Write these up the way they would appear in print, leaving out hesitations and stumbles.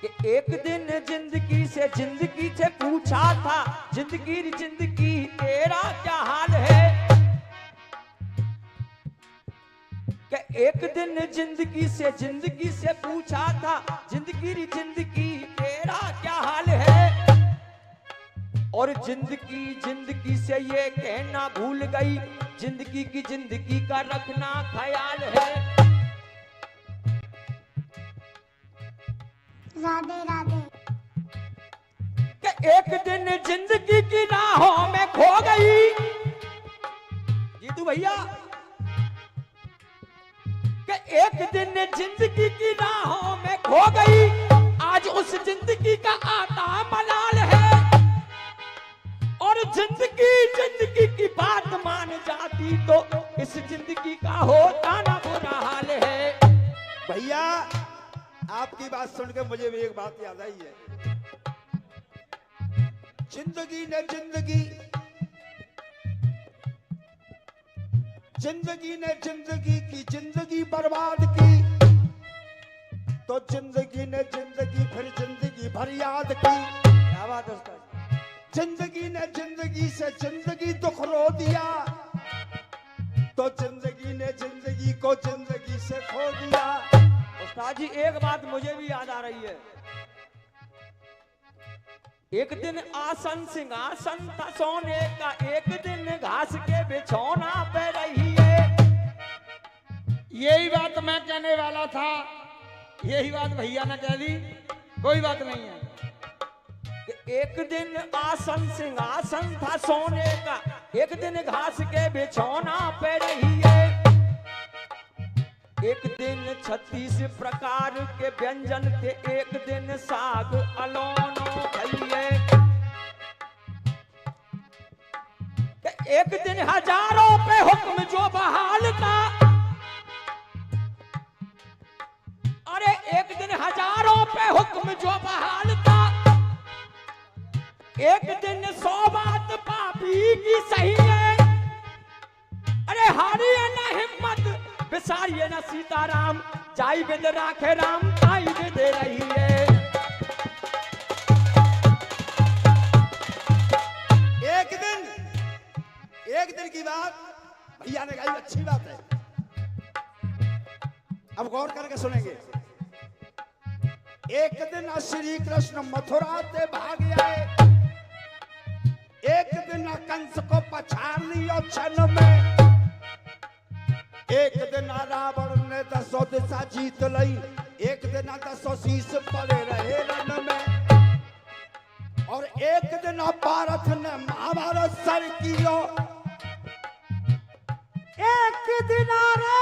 कि एक दिन जिंदगी से पूछा था, जिंदगी तेरा क्या हाल है। कि एक दिन जिंदगी से पूछा था, जिंदगी तेरा क्या हाल है। और जिंदगी से ये कहना भूल गई, जिंदगी का रखना ख्याल है। राधे राधे। कि एक दिन जिंदगी की राहों में खो गई, जीतू भैया। कि एक दिन जिंदगी की राहों में खो गई, आज उस जिंदगी का आता मलाल है। और जिंदगी की बात मान जाती तो इस जिंदगी का होता ना बुरा हाल है। भैया आपकी बात सुन के मुझे भी एक बात याद आई है। जिंदगी ने जिंदगी बर्बाद की, तो जिंदगी ने फिर जिंदगी भर याद की। क्या बात है उसका? जिंदगी ने जिंदगी से जिंदगी दुख रो दिया, तो जिंदगी ने जिंदगी को जिंदगी से खो दिया। उस्ताद जी एक बात मुझे भी याद आ रही है। एक दिन आसन सिंहासन था सोने का, एक दिन घास के बिछौना पे रही है। यही बात मैं कहने वाला था, यही बात भैया ने कह दी, कोई बात नहीं है। एक दिन आसन सिंहासन था सोने का, एक दिन घास के बिछौना पे रही है। एक दिन 36 प्रकार के व्यंजन थे, एक दिन साग अलोनो खाइए। एक दिन हजारों पे हुक्म जो बहाल था, अरे एक दिन हजारों पे हुक्म जो बहाल था। एक दिन 100 बात पापी की सही है। अरे हारिए ना हिम्मत, बिसारिए ना सीताराम, जाई बिद राखे राम, ताई बिद रही है। एक दिन की बात भैया ने कही, अच्छी बात है, अब गौर करके सुनेंगे। एक दिन श्री कृष्ण मथुरा से भाग आए, एक दिन कंस को पछाड़ लिया क्षण में, एक दिन रावण ने 10 दिशा जीत ली, एक दिन 10 शीश पड़े रहे रण में, और एक दिन भारत ने महाभारत सर किया। एक दिन रे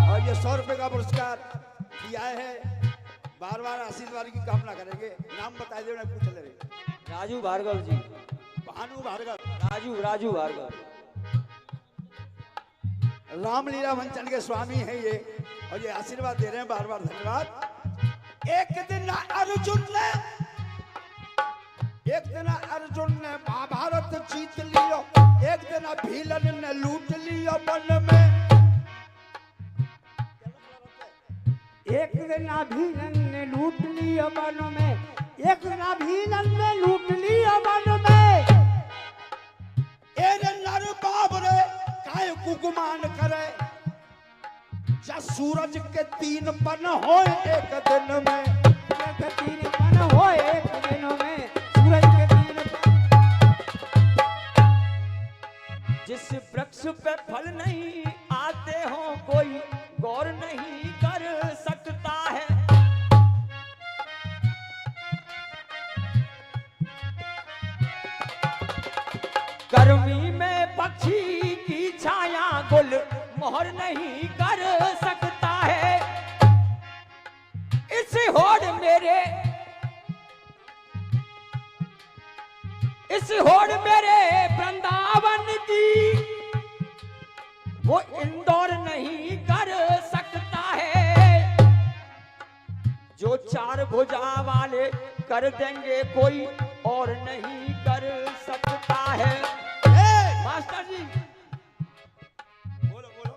और ये 100 रुपए का पुरस्कार दिया है। बार बार आशीर्वाद की कामना करेंगे। नाम बता दे, पूछ ले। राजू भार्गव जी, भानु भार्गव, राजू भार्गव, रामलीला मंचन के स्वामी हैं ये, और ये आशीर्वाद दे रहे हैं, बार बार धन्यवाद। एक दिन अर्जुन ने महाभारत जीत लियो, एक दिन भीलन ने लूट लियो वन में, एक दिन भीलन ने लूट लिया वन में, एक दिन भीलन ने लूट लिया वन में। एरे नर बाबरे काय कुगुमान करे, जा सूरज के 3 पन हो एक दिन में, एक 3 पन हो एक दिन में, सूरज के 3 जिस वृक्ष पे फल नहीं आते हो कोई गौर नहीं कर सकता है। गर्मी में पक्षी की छाया गुल मोहर नहीं कर सकता है। इस होड़ मेरे वृंदावन की वो इंदौर नहीं कर सकता है। जो 4 भुजा वाले कर देंगे कोई और नहीं कर सकता है। मास्टर जी बोलो बोलो।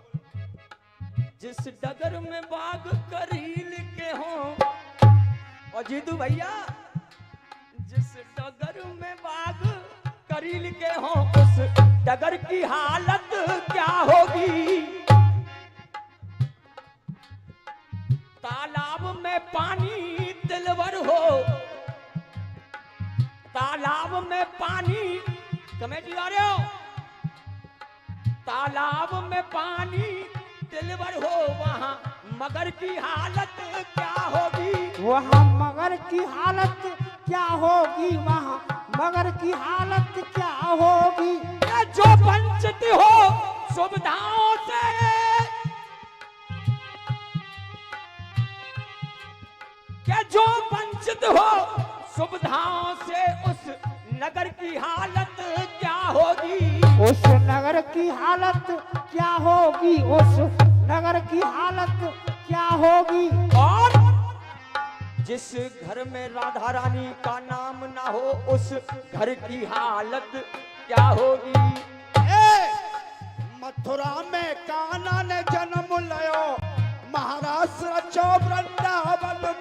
जिस डगर में बाग करील के हो, और जीतू भैया जिस डगर में बाग करील के हो, उस डगर की हालत क्या होगी। तालाब में पानी दिलवर हो, तालाब में पानी, कमेटी आ रहे हो, तालाब में पानी दिलवर हो, वहां मगर की हालत क्या होगी। वहाँ मगर की हालत क्या होगी, वहाँ मगर की हालत क्या होगी। ये जो वंचित हो सुविधाओं से, क्या जो वंचित हो सुविधाओं से, उस नगर की हालत क्या होगी। उस नगर की हालत क्या होगी, उस नगर की हालत क्या होगी। और जिस घर में राधा रानी का नाम ना हो, उस घर की हालत क्या होगी। मथुरा में कान्हा ने जन्म लियो, महाराष्ट्र चौबरंडा